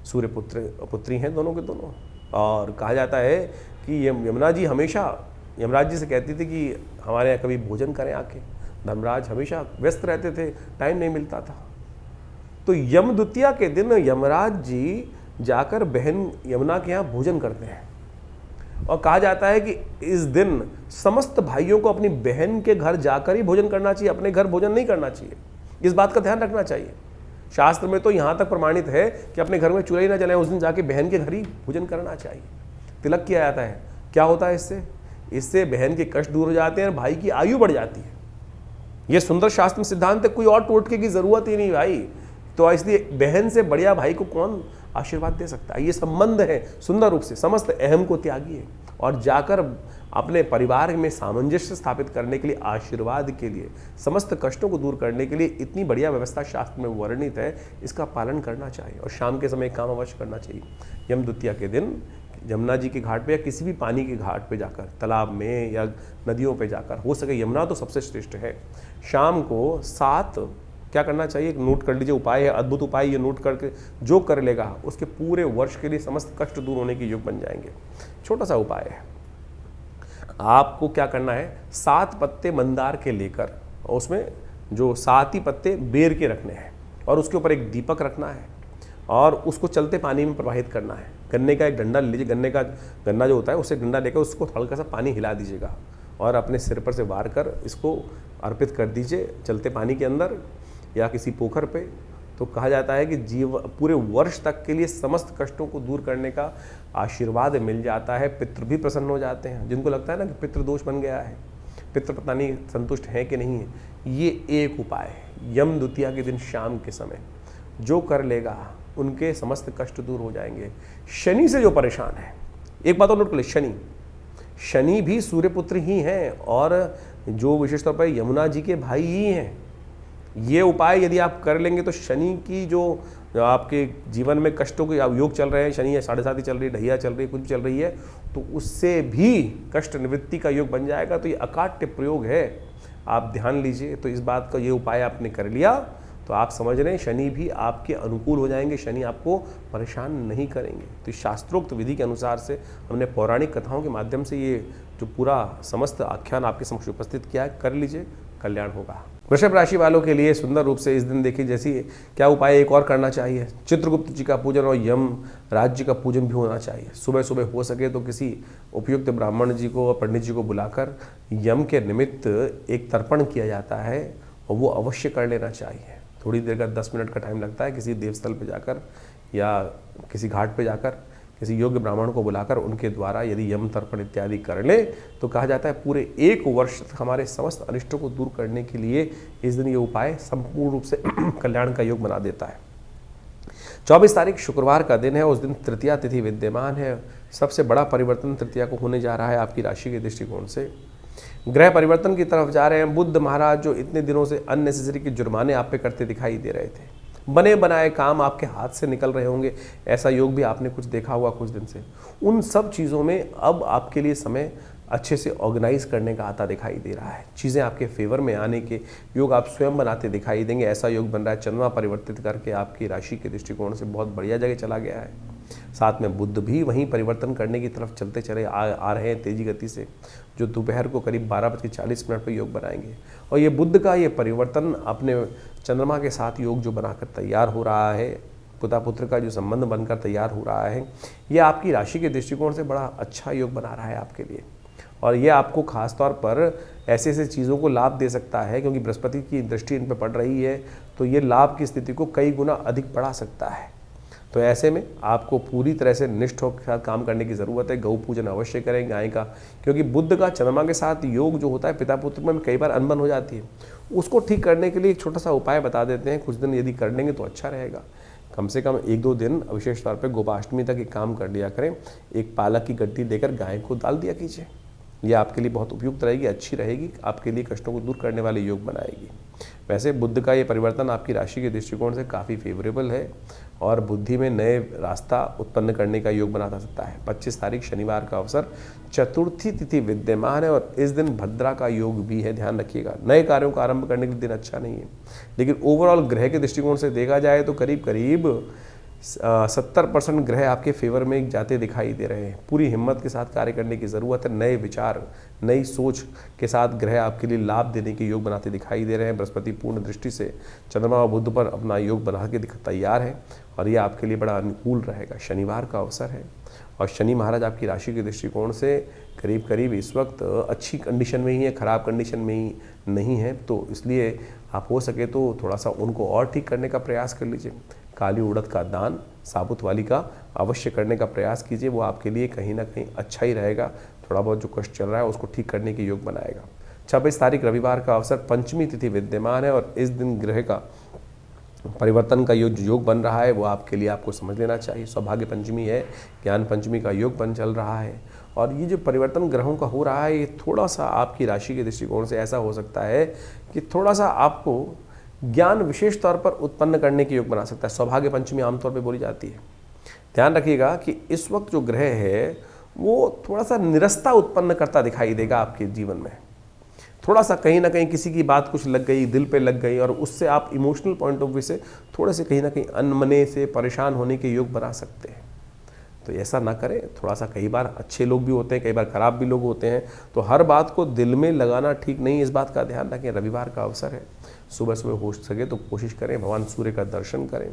सूर्य पुत्र पुत्री हैं दोनों के दोनों। और कहा जाता है कि यमुना जी हमेशा यमराज जी से कहती थी कि हमारे यहाँ कभी भोजन करें आके। धर्मराज हमेशा व्यस्त रहते थे, टाइम नहीं मिलता था। तो यम द्वितीया के दिन यमराज जी जाकर बहन यमुना के यहाँ भोजन करते हैं और कहा जाता है कि इस दिन समस्त भाइयों को अपनी बहन के घर जाकर ही भोजन करना चाहिए, अपने घर भोजन नहीं करना चाहिए। इस बात का ध्यान रखना चाहिए। शास्त्र में तो यहाँ तक प्रमाणित है कि अपने घर में चूल्हा ही ना जलाएं, उस दिन जाके बहन के घर ही भोजन करना चाहिए। तिलक किया जाता है। क्या होता है इससे? इससे बहन के कष्ट दूर हो जाते हैं और भाई की आयु बढ़ जाती है। यह सुंदर शास्त्र में सिद्धांत है, कोई और टोटके की जरूरत ही नहीं भाई। तो इसलिए बहन से बढ़िया भाई को कौन आशीर्वाद दे सकता है? ये संबंध है सुंदर रूप से। समस्त अहम को त्यागिए और जाकर अपने परिवार में सामंजस्य स्थापित करने के लिए, आशीर्वाद के लिए, समस्त कष्टों को दूर करने के लिए इतनी बढ़िया व्यवस्था शास्त्र में वर्णित है, इसका पालन करना चाहिए। और शाम के समय काम अवश्य करना चाहिए। यम द्वितीया के दिन यमुना जी के घाट पे या किसी भी पानी के घाट पे जाकर, तालाब में या नदियों पे जाकर, हो सके यमुना तो सबसे श्रेष्ठ है, शाम को 7 क्या करना चाहिए, एक नोट कर लीजिए, उपाय है, अद्भुत उपाय। ये नोट करके जो कर लेगा उसके पूरे वर्ष के लिए समस्त कष्ट दूर होने के योग बन जाएंगे। छोटा सा उपाय है। आपको क्या करना है, 7 पत्ते मंदार के लेकर उसमें जो 7 ही पत्ते बेर के रखने हैं और उसके ऊपर एक दीपक रखना है और उसको चलते पानी में प्रवाहित करना है। गन्ने का एक डंडा लीजिए, गन्ना जो होता है उससे डंडा लेकर उसको हल्का सा पानी हिला दीजिएगा और अपने सिर पर से वार कर इसको अर्पित कर दीजिए चलते पानी के अंदर या किसी पोखर पे। तो कहा जाता है कि पूरे वर्ष तक के लिए समस्त कष्टों को दूर करने का आशीर्वाद मिल जाता है। पितृ भी प्रसन्न हो जाते हैं। जिनको लगता है ना कि पितृ दोष बन गया है, पितृ पता नहीं संतुष्ट हैं कि नहीं है, ये एक उपाय है। यम द्वितीया के दिन शाम के समय जो कर लेगा उनके समस्त कष्ट दूर हो जाएंगे। शनि से जो परेशान है, एक बात और नोट कर ले, शनि भी सूर्यपुत्र ही हैं और जो विशेष तौर पर यमुना जी के भाई ही हैं। ये उपाय यदि आप कर लेंगे तो शनि की जो आपके जीवन में कष्टों के योग चल रहे हैं, शनि 7.5 चल रही है, ढैया चल रही है, कुछ भी चल रही है, तो उससे भी कष्ट निवृत्ति का योग बन जाएगा। तो ये अकाट्य प्रयोग है, आप ध्यान लीजिए। तो इस बात का ये उपाय आपने कर लिया तो आप समझ रहे हैं शनि भी आपके अनुकूल हो जाएंगे, शनि आपको परेशान नहीं करेंगे। तो इस शास्त्रोक्त विधि के अनुसार से हमने पौराणिक कथाओं के माध्यम से ये जो पूरा समस्त आख्यान आपके समक्ष उपस्थित किया है, कर लीजिए, कल्याण होगा। वृषभ राशि वालों के लिए सुंदर रूप से इस दिन देखिए, जैसी क्या उपाय एक और करना चाहिए, चित्रगुप्त जी का पूजन और यम राज्य का पूजन भी होना चाहिए। सुबह सुबह हो सके तो किसी उपयुक्त ब्राह्मण जी को और पंडित जी को बुलाकर यम के निमित्त एक तर्पण किया जाता है और वो अवश्य कर लेना चाहिए। थोड़ी देर का 10 मिनट का टाइम लगता है। किसी देवस्थल पे जाकर या किसी घाट पे जाकर किसी योग्य ब्राह्मण को बुलाकर उनके द्वारा यदि यम तर्पण इत्यादि कर ले तो कहा जाता है पूरे 1 वर्ष तक हमारे समस्त अनिष्टों को दूर करने के लिए इस दिन ये उपाय संपूर्ण रूप से कल्याण का योग बना देता है। 24 तारीख शुक्रवार का दिन है, उस दिन तृतीया तिथि विद्यमान है। सबसे बड़ा परिवर्तन तृतीया को होने जा रहा है आपकी राशि के दृष्टिकोण से। ग्रह परिवर्तन की तरफ जा रहे हैं। बुध महाराज जो इतने दिनों से अननेसेसरी के जुर्माने आप पे करते दिखाई दे रहे थे, बने बनाए काम आपके हाथ से निकल रहे होंगे, ऐसा योग भी आपने कुछ देखा हुआ कुछ दिन से। उन सब चीज़ों में अब आपके लिए समय अच्छे से ऑर्गेनाइज करने का आता दिखाई दे रहा है। चीज़ें आपके फेवर में आने के योग आप स्वयं बनाते दिखाई देंगे। ऐसा योग बन रहा है, चंद्रमा परिवर्तित करके आपकी राशि के दृष्टिकोण से बहुत बढ़िया जगह चला गया है। साथ में बुध भी वहीं परिवर्तन करने की तरफ चलते चले आ रहे हैं तेजी गति से, जो दोपहर को करीब 12:40 पर योग बनाएंगे। और ये बुध का ये परिवर्तन अपने चंद्रमा के साथ योग जो बनाकर तैयार हो रहा है, पिता पुत्र का जो संबंध बनकर तैयार हो रहा है, ये आपकी राशि के दृष्टिकोण से बड़ा अच्छा योग बना रहा है आपके लिए। और ये आपको खास तौर पर ऐसे ऐसे चीज़ों को लाभ दे सकता है, क्योंकि बृहस्पति की दृष्टि इन पर पड़ रही है, तो ये लाभ की स्थिति को कई गुना अधिक बढ़ा सकता है। तो ऐसे में आपको पूरी तरह से निष्ठ होकर साथ काम करने की ज़रूरत है। गौ पूजन अवश्य करें गाय का, क्योंकि बुध का चंद्रमा के साथ योग जो होता है पिता पुत्र में कई बार अनबन हो जाती है। उसको ठीक करने के लिए एक छोटा सा उपाय बता देते हैं, कुछ दिन यदि कर लेंगे तो अच्छा रहेगा। कम से कम 1-2 दिन विशेष तौर पर गोपाष्टमी तक एक काम कर लिया करें। एक पालक की गड्डी लेकर गाय को डाल दिया कीजिए, यह आपके लिए बहुत उपयुक्त रहेगी, अच्छी रहेगी, आपके लिए कष्टों को दूर करने वाले योग बनाएगी। वैसे बुध का ये परिवर्तन आपकी राशि के दृष्टिकोण से काफ़ी फेवरेबल है और बुद्धि में नए रास्ता उत्पन्न करने का योग बना सकता है। 25 तारीख शनिवार का अवसर, चतुर्थी तिथि विद्यमान है और इस दिन भद्रा का योग भी है, ध्यान रखिएगा। नए कार्यों का आरंभ करने के दिन अच्छा नहीं है, लेकिन ओवरऑल ग्रह के दृष्टिकोण से देखा जाए तो करीब करीब 70% ग्रह आपके फेवर में जाते दिखाई दे रहे हैं। पूरी हिम्मत के साथ कार्य करने की ज़रूरत है। नए विचार, नई सोच के साथ ग्रह आपके लिए लाभ देने के योग बनाते दिखाई दे रहे हैं। बृहस्पति पूर्ण दृष्टि से चंद्रमा और बुध पर अपना योग बना के तैयार है और ये आपके लिए बड़ा अनुकूल रहेगा। शनिवार का अवसर है और शनि महाराज आपकी राशि के दृष्टिकोण से करीब करीब इस वक्त अच्छी कंडीशन में ही है, ख़राब कंडीशन में ही नहीं है। तो इसलिए आप हो सके तो थोड़ा सा उनको और ठीक करने का प्रयास कर लीजिए। काली उड़द का दान, साबुत वाली का अवश्य करने का प्रयास कीजिए, वो आपके लिए कहीं ना कहीं अच्छा ही रहेगा। थोड़ा बहुत जो कष्ट चल रहा है उसको ठीक करने के योग बनाएगा। 26 तारीख रविवार का अवसर, पंचमी तिथि विद्यमान है और इस दिन ग्रह का परिवर्तन का योग बन रहा है, वो आपके लिए आपको समझ लेना चाहिए। सौभाग्य पंचमी है, ज्ञान पंचमी का योग बन चल रहा है और ये जो परिवर्तन ग्रहों का हो रहा है, ये थोड़ा सा आपकी राशि के दृष्टिकोण से ऐसा हो सकता है कि थोड़ा सा आपको ज्ञान विशेष तौर पर उत्पन्न करने के योग बना सकता है। सौभाग्य पंचमी आमतौर पे बोली जाती है। ध्यान रखिएगा कि इस वक्त जो ग्रह है वो थोड़ा सा निरस्ता उत्पन्न करता दिखाई देगा आपके जीवन में। थोड़ा सा कहीं ना कहीं किसी की बात कुछ लग गई, दिल पे लग गई और उससे आप इमोशनल पॉइंट ऑफ व्यू से थोड़े से कहीं ना कहीं अनमने से परेशान होने के योग बना सकते हैं। तो ऐसा ना करें। थोड़ा सा कई बार अच्छे लोग भी होते हैं, कई बार खराब भी लोग होते हैं, तो हर बात को दिल में लगाना ठीक नहीं, इस बात का ध्यान रखें। रविवार का अवसर है, सुबह सुबह हो सके तो कोशिश करें भगवान सूर्य का दर्शन करें।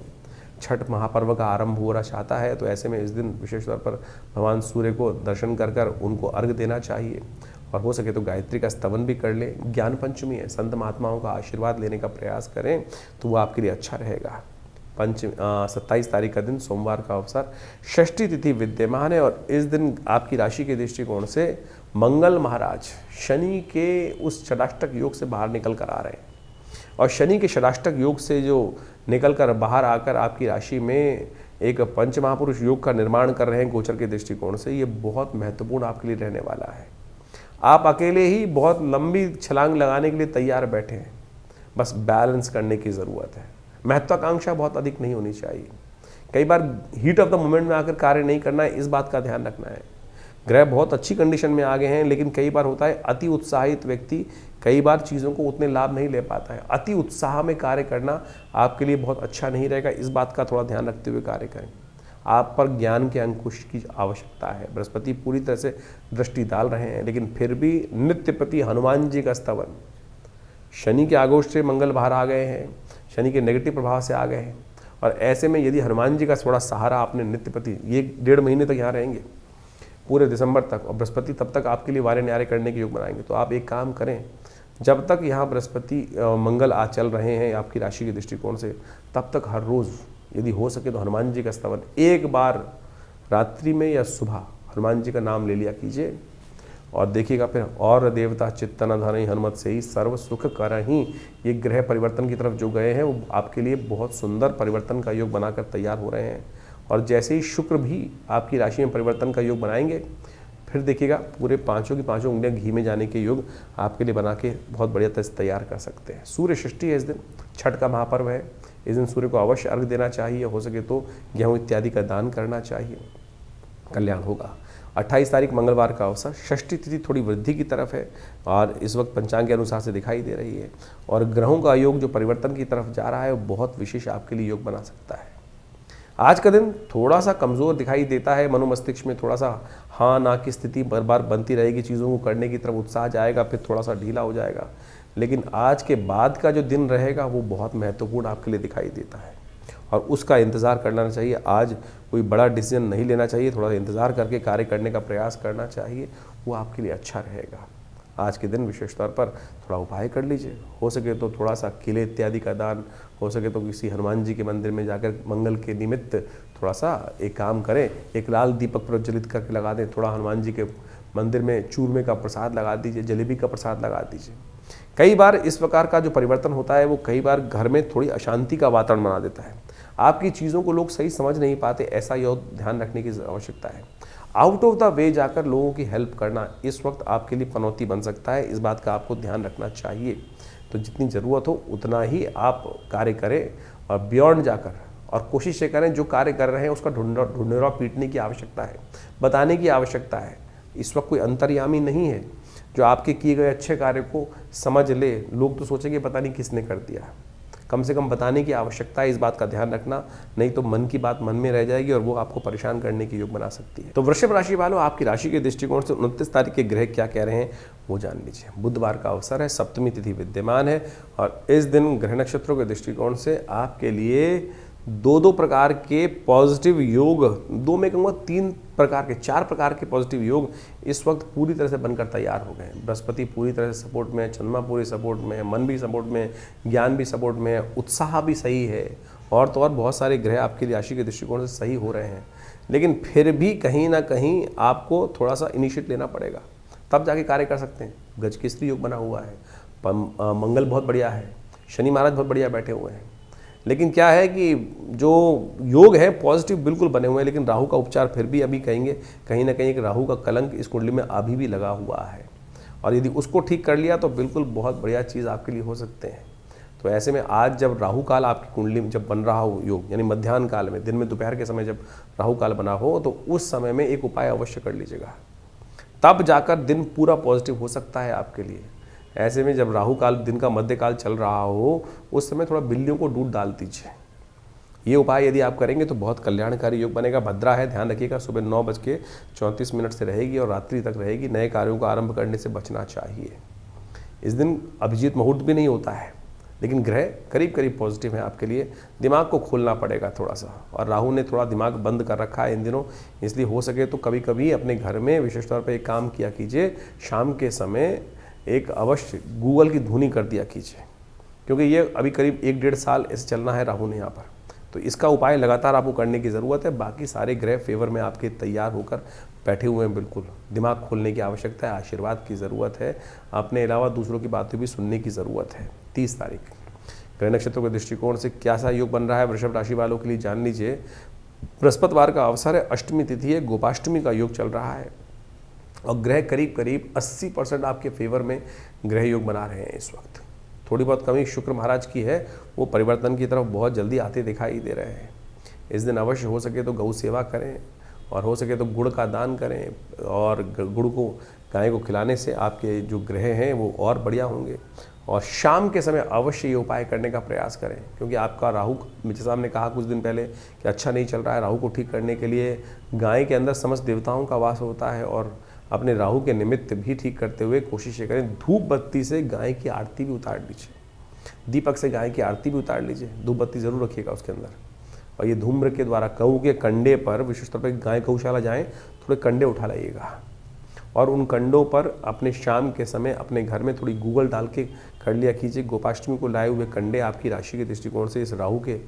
छठ महापर्व का आरंभ हो रहा चाहता है तो ऐसे में इस दिन विशेष तौर पर भगवान सूर्य को दर्शन कर कर उनको अर्घ देना चाहिए और हो सके तो गायत्री का स्तवन भी कर लें। ज्ञान पंचमी है, संत महात्माओं का आशीर्वाद लेने का प्रयास करें तो वो आपके लिए अच्छा रहेगा। 27 तारीख का दिन सोमवार का अवसर, षष्ठी तिथि विद्यमान है और इस दिन आपकी राशि के दृष्टिकोण से मंगल महाराज शनि के उस षडाष्टक योग से बाहर निकल कर आ रहे हैं और शनि के षडाष्टक योग से जो निकल कर बाहर आकर आपकी राशि में एक पंच महापुरुष योग का निर्माण कर रहे हैं गोचर के दृष्टिकोण से, ये बहुत महत्वपूर्ण आपके लिए रहने वाला है। आप अकेले ही बहुत लंबी छलांग लगाने के लिए तैयार बैठे हैं, बस बैलेंस करने की ज़रूरत है। महत्वाकांक्षा बहुत अधिक नहीं होनी चाहिए। कई बार हीट ऑफ द मोमेंट में आकर कार्य नहीं करना है, इस बात का ध्यान रखना है। ग्रह बहुत अच्छी कंडीशन में आ गए हैं, लेकिन कई बार होता है अति उत्साहित व्यक्ति कई बार चीज़ों को उतने लाभ नहीं ले पाता है। अति उत्साह में कार्य करना आपके लिए बहुत अच्छा नहीं रहेगा, इस बात का थोड़ा ध्यान रखते हुए कार्य करें। आप पर ज्ञान के अंकुश की आवश्यकता है। बृहस्पति पूरी तरह से दृष्टि डाल रहे हैं, लेकिन फिर भी नित्य प्रति हनुमान जी का स्तवन। शनि के आगोश से मंगल बाहर आ गए हैं, शनि के नेगेटिव प्रभाव से आ गए हैं और ऐसे में यदि हनुमान जी का थोड़ा सहारा आपने नित्य प्रति, ये 1.5 महीने तक यहाँ रहेंगे पूरे दिसंबर तक और बृहस्पति तब तक आपके लिए वारे न्यारे करने के योग बनाएंगे। तो आप एक काम करें, जब तक यहाँ बृहस्पति मंगल चल रहे हैं आपकी राशि के दृष्टिकोण से, तब तक हर रोज़ यदि हो सके तो हनुमान जी का स्तवन एक बार रात्रि में या सुबह हनुमान जी का नाम ले लिया कीजिए और देखिएगा फिर और देवता चित्तन धन हनुमत से ही सर्व सुख कर ही। ये ग्रह परिवर्तन की तरफ जो गए हैं वो आपके लिए बहुत सुंदर परिवर्तन का योग बनाकर तैयार हो रहे हैं और जैसे ही शुक्र भी आपकी राशि में परिवर्तन का योग बनाएंगे, फिर देखिएगा पूरे पाँचों की पाँचों उंगलियां घी में जाने के योग आपके लिए बना के बहुत बढ़िया तरह से तैयार कर सकते हैं। सूर्य षष्ठी है इस दिन, छठ का महापर्व है। इस दिन सूर्य को अवश्य अर्घ देना चाहिए, हो सके तो गेहूँ इत्यादि का दान करना चाहिए, कल्याण होगा। 28 तारीख मंगलवार का अवसर, षष्ठी तिथि थोड़ी वृद्धि की तरफ है और इस वक्त पंचांग के अनुसार से दिखाई दे रही है और ग्रहों का योग जो परिवर्तन की तरफ जा रहा है वो बहुत विशेष आपके लिए योग बना सकता है। आज का दिन थोड़ा सा कमज़ोर दिखाई देता है, मनोमस्तिष्क में थोड़ा सा हाँ ना की स्थिति बार बार बनती रहेगी, चीज़ों को करने की तरफ उत्साह जाएगा, फिर थोड़ा सा ढीला हो जाएगा। लेकिन आज के बाद का जो दिन रहेगा वो बहुत महत्वपूर्ण आपके लिए दिखाई देता है और उसका इंतज़ार करना चाहिए। आज कोई बड़ा डिसीजन नहीं लेना चाहिए, थोड़ा इंतज़ार करके कार्य करने का प्रयास करना चाहिए, वो आपके लिए अच्छा रहेगा। आज के दिन विशेष तौर पर थोड़ा उपाय कर लीजिए, हो सके तो थोड़ा सा केले इत्यादि का दान, हो सके तो किसी हनुमान जी के मंदिर में जाकर मंगल के निमित्त थोड़ा सा एक काम करें, एक लाल दीपक प्रज्वलित करके लगा दें, थोड़ा हनुमान जी के मंदिर में चूरमे का प्रसाद लगा दीजिए, जलेबी का प्रसाद लगा दीजिए। कई बार इस प्रकार का जो परिवर्तन होता है वो कई बार घर में थोड़ी अशांति का वातावरण बना देता है। आपकी चीज़ों को लोग सही समझ नहीं पाते, ऐसा ध्यान रखने की आवश्यकता है। आउट ऑफ द वे जाकर लोगों की हेल्प करना इस वक्त आपके लिए पनौती बन सकता है, इस बात का आपको ध्यान रखना चाहिए। तो जितनी ज़रूरत हो उतना ही आप कार्य करें और बियॉन्ड जाकर और कोशिश ये करें जो कार्य कर रहे हैं उसका ढूंढेरा पीटने की आवश्यकता है, बताने की आवश्यकता है। इस वक्त कोई अंतर्यामी नहीं है जो आपके किए गए अच्छे कार्य को समझ ले। लोग तो सोचेंगे पता नहीं किसने कर दिया, कम से कम बताने की आवश्यकता है, इस बात का ध्यान रखना, नहीं तो मन की बात मन में रह जाएगी और वो आपको परेशान करने की योग बना सकती है। तो वृषभ राशि वालों, आपकी राशि के दृष्टिकोण से 29 तारीख के ग्रह क्या कह रहे हैं वो जान लीजिए। बुधवार का अवसर है, सप्तमी तिथि विद्यमान है और इस दिन ग्रह नक्षत्रों के दृष्टिकोण से आपके लिए दो प्रकार के पॉजिटिव योग, दो में कहूँगा 3 प्रकार के 4 प्रकार के पॉजिटिव योग इस वक्त पूरी तरह से बनकर तैयार हो गए हैं। बृहस्पति पूरी तरह से सपोर्ट में है, चंद्रमा पूरी सपोर्ट में है, मन भी सपोर्ट में है, ज्ञान भी सपोर्ट में है, उत्साह भी सही है और तो और बहुत सारे ग्रह आपकी राशि के दृष्टिकोण से सही हो रहे हैं। लेकिन फिर भी कहीं ना कहीं आपको थोड़ा सा इनिशिएट लेना पड़ेगा, तब जाके कार्य कर सकते हैं। गजकेसरी योग बना हुआ है, मंगल बहुत बढ़िया है, शनि महाराज बहुत बढ़िया बैठे हुए हैं। लेकिन क्या है कि जो योग है पॉजिटिव बिल्कुल बने हुए हैं, लेकिन राहु का उपचार फिर भी अभी कहेंगे कहीं ना कहीं एक राहु का कलंक इस कुंडली में अभी भी लगा हुआ है और यदि उसको ठीक कर लिया तो बिल्कुल बहुत बढ़िया चीज़ आपके लिए हो सकते हैं। तो ऐसे में आज जब राहु काल आपकी कुंडली में जब बन रहा हो योग, यानी मध्याह्न काल में, दिन में दोपहर के समय जब राहु काल बना हो, तो उस समय में एक उपाय अवश्य कर लीजिएगा, तब जाकर दिन पूरा पॉजिटिव हो सकता है आपके लिए। ऐसे में जब राहु काल दिन का मध्यकाल चल रहा हो उस समय थोड़ा बिल्लियों को दूध डाल दीजिए। ये उपाय यदि आप करेंगे तो बहुत कल्याणकारी योग बनेगा। भद्रा है, ध्यान रखिएगा, सुबह 9:34 से रहेगी और रात्रि तक रहेगी। नए कार्यों का आरंभ करने से बचना चाहिए। इस दिन अभिजीत मुहूर्त भी नहीं होता है, लेकिन ग्रह करीब करीब पॉजिटिव है आपके लिए। दिमाग को खोलना पड़ेगा थोड़ा सा, और राहु ने थोड़ा दिमाग बंद कर रखा है इन दिनों, इसलिए हो सके तो कभी कभी अपने घर में विशेष तौर पर एक काम किया कीजिए, शाम के समय एक अवश्य गूगल की धुनी कर दिया कीजिए, क्योंकि ये अभी करीब 1-1.5 साल ऐसे चलना है राहु ने यहाँ पर। तो इसका उपाय लगातार आपको करने की ज़रूरत है। बाकी सारे ग्रह फेवर में आपके तैयार होकर बैठे हुए हैं। बिल्कुल दिमाग खोलने की आवश्यकता है, आशीर्वाद की ज़रूरत है, अपने अलावा दूसरों की बातें भी सुनने की ज़रूरत है। 30 तारीख ग्रह नक्षत्रों के दृष्टिकोण से क्या सा योग बन रहा है वृषभ राशि वालों के लिए जान लीजिए। बृहस्पतिवार का अवसर है, अष्टमी तिथि है, गोपाष्टमी का योग चल रहा है और ग्रह करीब करीब 80% आपके फेवर में ग्रह योग बना रहे हैं इस वक्त। थोड़ी बहुत कमी शुक्र महाराज की है, वो परिवर्तन की तरफ बहुत जल्दी आते दिखाई दे रहे हैं। इस दिन अवश्य हो सके तो गौ सेवा करें और हो सके तो गुड़ का दान करें, और गुड़ को गाय को खिलाने से आपके जो ग्रह हैं वो और बढ़िया होंगे। और शाम के समय अवश्य ये उपाय करने का प्रयास करें, क्योंकि आपका राहु, जैसे साहब ने कहा कुछ दिन पहले कि अच्छा नहीं चल रहा है। राहु को ठीक करने के लिए गाय के अंदर समस्त देवताओं का वास होता है, और अपने राहु के निमित्त भी ठीक करते हुए कोशिश ये करें धूप बत्ती से गाय की आरती भी उतार लीजिए, दीपक से गाय की आरती भी उतार लीजिए, धूप बत्ती ज़रूर रखिएगा उसके अंदर। और ये धूम्र के द्वारा गऊ के कंडे पर, विशेष तौर पर गाय गौशाला जाएं, थोड़े कंडे उठा लाइएगा और उन कंडों पर अपने शाम के समय अपने घर में थोड़ी गूगल डाल के कर लिया कीजिए। गोपाष्टमी को लाए हुए कंडे आपकी राशि के दृष्टिकोण से इस राहु के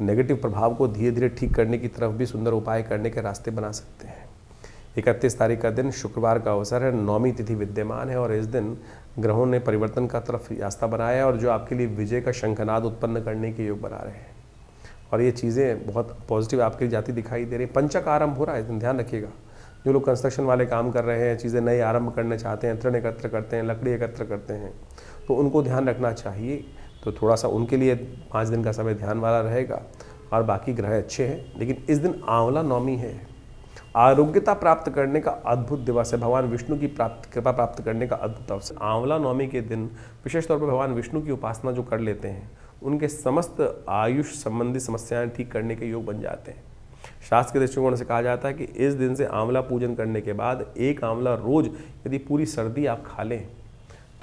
नेगेटिव प्रभाव को धीरे धीरे ठीक करने की तरफ भी सुंदर उपाय करने के रास्ते बना सकते हैं। 31 तारीख का दिन शुक्रवार का अवसर है, नौमी तिथि विद्यमान है और इस दिन ग्रहों ने परिवर्तन का तरफ रास्ता बनाया है और जो आपके लिए विजय का शंखनाद उत्पन्न करने के योग बना रहे हैं, और ये चीज़ें बहुत पॉजिटिव आपके लिए जाती दिखाई दे रही हैं। पंचक आरंभ हो रहा है, इस दिन ध्यान रखिएगा। जो लोग कंस्ट्रक्शन वाले काम कर रहे हैं, चीज़ें नए आरंभ करना चाहते हैं, तृण एकत्र करते हैं, लकड़ी एकत्र करते हैं, तो उनको ध्यान रखना चाहिए। तो थोड़ा सा उनके लिए 5 दिन का समय ध्यान वाला रहेगा और बाकी ग्रह अच्छे हैं। लेकिन इस दिन आंवला नवमी है, आरोग्यता प्राप्त करने का अद्भुत दिवस है, भगवान विष्णु की कृपा प्राप्त करने का अद्भुत अवसर। आंवला नवमी के दिन विशेष तौर पर भगवान विष्णु की उपासना जो कर लेते हैं उनके समस्त आयुष संबंधी समस्याएं ठीक करने के योग बन जाते हैं। शास्त्र के दृष्टिकोण से कहा जाता है कि इस दिन से आंवला पूजन करने के बाद एक आंवला रोज यदि पूरी सर्दी आप खा लें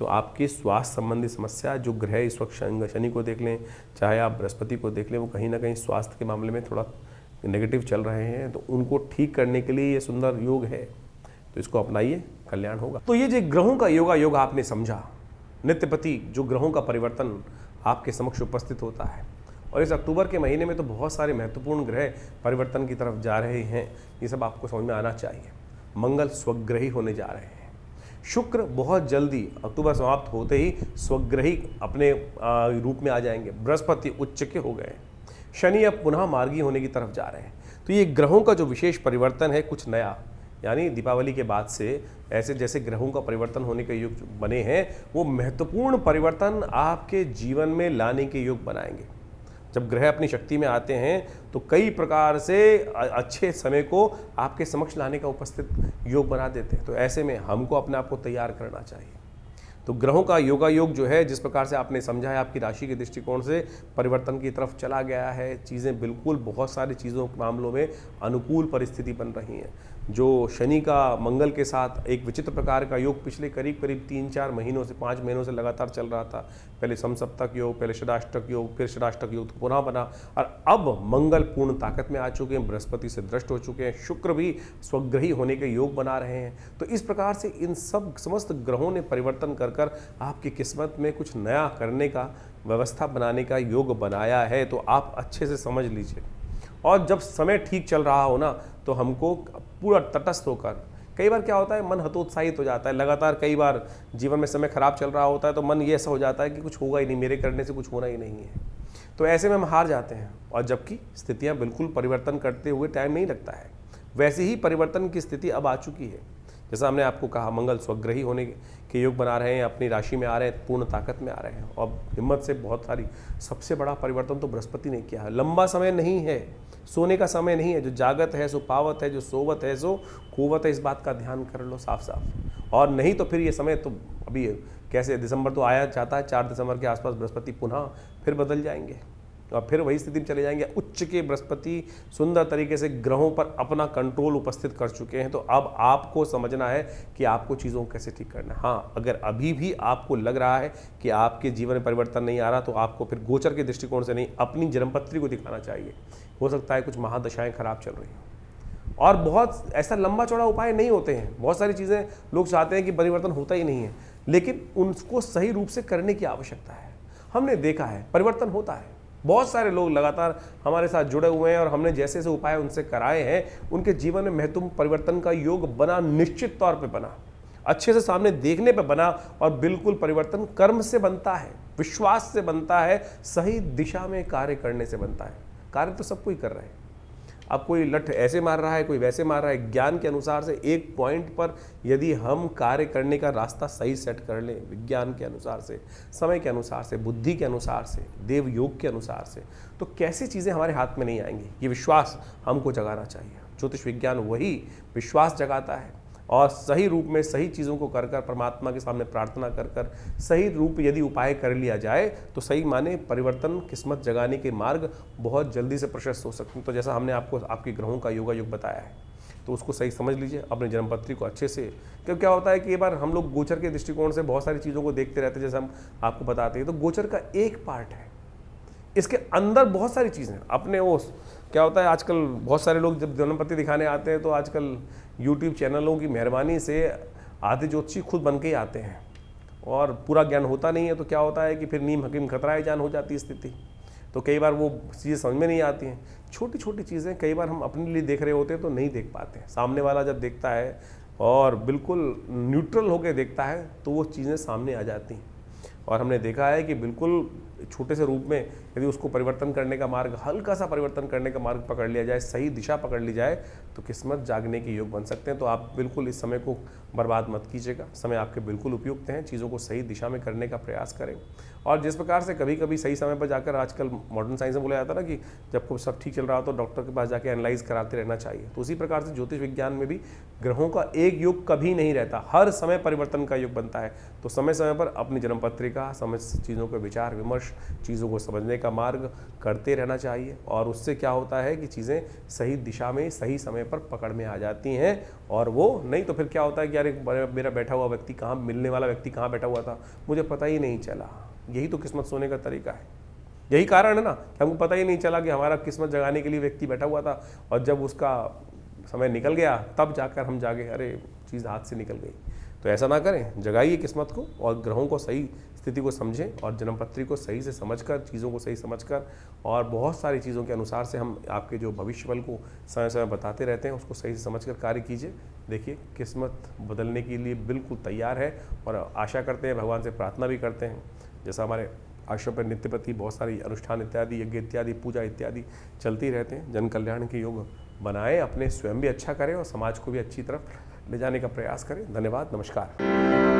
तो आपकी स्वास्थ्य संबंधी समस्या, जो ग्रह इस वक्त शनि को देख लें, चाहे आप बृहस्पति को देख लें, वो कहीं ना कहीं स्वास्थ्य के मामले में थोड़ा नेगेटिव चल रहे हैं, तो उनको ठीक करने के लिए ये सुंदर योग है, तो इसको अपनाइए, कल्याण होगा। तो ये जो ग्रहों का योग आपने समझा, नित्यपति जो ग्रहों का परिवर्तन आपके समक्ष उपस्थित होता है, और इस अक्टूबर के महीने में तो बहुत सारे महत्वपूर्ण ग्रह परिवर्तन की तरफ जा रहे हैं, ये सब आपको समझ में आना चाहिए। मंगल स्वग्रही होने जा रहे हैं, शुक्र बहुत जल्दी अक्टूबर समाप्त होते ही स्वग्रही अपने रूप में आ जाएंगे, बृहस्पति उच्च के हो गए, शनि अब पुनः मार्गी होने की तरफ जा रहे हैं। तो ये ग्रहों का जो विशेष परिवर्तन है, कुछ नया, यानी दीपावली के बाद से ऐसे जैसे ग्रहों का परिवर्तन होने के योग बने हैं, वो महत्वपूर्ण परिवर्तन आपके जीवन में लाने के योग बनाएंगे। जब ग्रह अपनी शक्ति में आते हैं तो कई प्रकार से अच्छे समय को आपके समक्ष लाने का उपस्थित योग बना देते हैं। तो ऐसे में हमको अपने आप को तैयार करना चाहिए। तो ग्रहों का योग जो है, जिस प्रकार से आपने समझा है, आपकी राशि के दृष्टिकोण से परिवर्तन की तरफ चला गया है। चीज़ें बिल्कुल बहुत सारी चीज़ों के मामलों में अनुकूल परिस्थिति बन रही हैं। जो शनि का मंगल के साथ एक विचित्र प्रकार का योग पिछले करीब 3-4 महीनों से 5 महीनों से लगातार चल रहा था। पहले समसप्तक योग, पहले षडाष्टक योग, फिर षडाष्टक योग तो पुनः बना, और अब मंगल पूर्ण ताकत में आ चुके हैं, बृहस्पति से दृष्ट हो चुके हैं, शुक्र भी स्वग्रही होने के योग बना रहे हैं। तो इस प्रकार से इन सब समस्त ग्रहों ने परिवर्तन कर आपकी किस्मत में कुछ नया करने का, व्यवस्था बनाने का योग बनाया है। तो आप अच्छे से समझ लीजिए, और जब समय ठीक चल रहा हो ना, तो हमको पूरा तटस्थ होकर, कई बार क्या होता है, मन हतोत्साहित हो जाता है, लगातार कई बार जीवन में समय खराब चल रहा होता है तो मन ये ऐसा हो जाता है कि कुछ होगा ही नहीं, मेरे करने से कुछ होना ही नहीं है। तो ऐसे में हम हार जाते हैं, और जबकि स्थितियां बिल्कुल परिवर्तन करते हुए टाइम नहीं लगता है। वैसे ही परिवर्तन की स्थिति अब आ चुकी है। जैसा हमने आपको कहा, मंगल स्वग्रही होने के योग बना रहे हैं, अपनी राशि में आ रहे हैं, पूर्ण ताकत में आ रहे हैं, और हिम्मत से बहुत सारी, सबसे बड़ा परिवर्तन तो बृहस्पति ने किया है। लंबा समय नहीं है, सोने का समय नहीं है। जो जागत है सो पावत है, जो सोवत है सो कुवत है। इस बात का ध्यान कर लो साफ साफ। और नहीं तो फिर ये समय तो अभी कैसे, दिसंबर तो आया जाता है, 4 दिसंबर के आसपास बृहस्पति पुनः फिर बदल जाएंगे, और फिर वही स्थिति में चले जाएंगे। उच्च के बृहस्पति सुंदर तरीके से ग्रहों पर अपना कंट्रोल उपस्थित कर चुके हैं। तो अब आपको समझना है कि आपको चीज़ों को कैसे ठीक करना है। हाँ, अगर अभी भी आपको लग रहा है कि आपके जीवन में परिवर्तन नहीं आ रहा, तो आपको फिर गोचर के दृष्टिकोण से नहीं, अपनी जन्मपत्री को दिखाना चाहिए। हो सकता है कुछ महादशाएं खराब चल रही हैं, और बहुत ऐसा लंबा चौड़ा उपाय नहीं होते हैं। बहुत सारी चीज़ें लोग चाहते हैं कि परिवर्तन होता ही नहीं है, लेकिन उनको सही रूप से करने की आवश्यकता है। हमने देखा है परिवर्तन होता है, बहुत सारे लोग लगातार हमारे साथ जुड़े हुए हैं, और हमने जैसे जैसे उपाय उनसे कराए हैं, उनके जीवन में महत्वपूर्ण परिवर्तन का योग बना, निश्चित तौर पे बना, अच्छे से सामने देखने पे बना। और बिल्कुल परिवर्तन कर्म से बनता है, विश्वास से बनता है, सही दिशा में कार्य करने से बनता है। कार्य तो सब कोई कर रहे हैं, अब कोई लठ ऐसे मार रहा है, कोई वैसे मार रहा है। ज्ञान के अनुसार से एक पॉइंट पर यदि हम कार्य करने का रास्ता सही सेट कर लें, विज्ञान के अनुसार से, समय के अनुसार से, बुद्धि के अनुसार से, देव योग के अनुसार से, तो कैसी चीज़ें हमारे हाथ में नहीं आएंगी। ये विश्वास हमको जगाना चाहिए। ज्योतिष विज्ञान वही विश्वास जगाता है, और सही रूप में सही चीज़ों को कर कर, परमात्मा के सामने प्रार्थना कर कर, सही रूप यदि उपाय कर लिया जाए, तो सही माने परिवर्तन, किस्मत जगाने के मार्ग बहुत जल्दी से प्रशस्त हो सकते हैं। तो जैसा हमने आपको आपके ग्रहों का योग बताया है, तो उसको सही समझ लीजिए, अपने जन्मपत्री को अच्छे से। क्योंकि क्या होता है कि एक बार हम लोग गोचर के दृष्टिकोण से बहुत सारी चीज़ों को देखते रहते हैं, जैसे हम आपको बताते हैं, तो गोचर का एक पार्ट है, इसके अंदर बहुत सारी चीज़ें अपने वो क्या होता है। आजकल बहुत सारे लोग जब जन्मपत्री दिखाने आते हैं, तो आजकल यूट्यूब चैनलों की मेहरबानी से आधे ज्योतिषी खुद बन के ही आते हैं, और पूरा ज्ञान होता नहीं है। तो क्या होता है कि फिर नीम हकीम खतराए जान हो जाती है स्थिति। तो कई बार वो चीज़ें समझ में नहीं आती हैं। छोटी छोटी चीज़ें कई बार हम अपने लिए देख रहे होते हैं तो नहीं देख पाते हैं। सामने वाला जब देखता है और बिल्कुल न्यूट्रल होकर देखता है, तो वो चीज़ें सामने आ जाती हैं। और हमने देखा है कि बिल्कुल छोटे से रूप में यदि उसको परिवर्तन करने का मार्ग, हल्का सा परिवर्तन करने का मार्ग पकड़ लिया जाए, सही दिशा पकड़ ली जाए, तो किस्मत जागने के योग बन सकते हैं। तो आप बिल्कुल इस समय को बर्बाद मत कीजिएगा। समय आपके बिल्कुल उपयुक्त हैं, चीज़ों को सही दिशा में करने का प्रयास करें। और जिस प्रकार से कभी कभी सही समय पर जाकर, आजकल मॉडर्न साइंस में बोला जाता है ना कि जब को सब ठीक चल रहा हो तो डॉक्टर के पास जाकर एनालाइज कराते रहना चाहिए। तो उसी प्रकार से ज्योतिष विज्ञान में भी ग्रहों का एक योग कभी नहीं रहता, हर समय परिवर्तन का योग बनता है। तो समय समय पर अपनी जन्मपत्री का कहा, समझ चीज़ों को विचार विमर्श, चीज़ों को समझने का मार्ग करते रहना चाहिए। और उससे क्या होता है कि चीज़ें सही दिशा में सही समय पर पकड़ में आ जाती हैं। और वो नहीं तो फिर क्या होता है कि यार मेरा बैठा हुआ व्यक्ति कहाँ, मिलने वाला व्यक्ति कहाँ बैठा हुआ था, मुझे पता ही नहीं चला। यही तो किस्मत सोने का तरीका है, यही कारण है ना कि हमको पता ही नहीं चला कि हमारा किस्मत जगाने के लिए व्यक्ति बैठा हुआ था, और जब उसका समय निकल गया तब जाकर हम जागे, अरे चीज़ हाथ से निकल गई। तो ऐसा ना करें, जगाइए किस्मत को और ग्रहों को सही स्थिति को समझें और जन्मपत्री को सही से समझकर, चीज़ों को सही समझकर और बहुत सारी चीज़ों के अनुसार से हम आपके जो भविष्यफल को समय समय बताते रहते हैं, उसको सही से समझकर कार्य कीजिए। देखिए किस्मत बदलने के लिए बिल्कुल तैयार है और आशा करते हैं, भगवान से प्रार्थना भी करते हैं। जैसा हमारे आश्रम पर नित्य प्रति बहुत सारी अनुष्ठान इत्यादि, यज्ञ इत्यादि, पूजा इत्यादि चलती रहते हैं। जन कल्याण के योग बनाएं, अपने स्वयं भी अच्छा करें और समाज को भी अच्छी तरफ ले जाने का प्रयास करें। धन्यवाद, नमस्कार।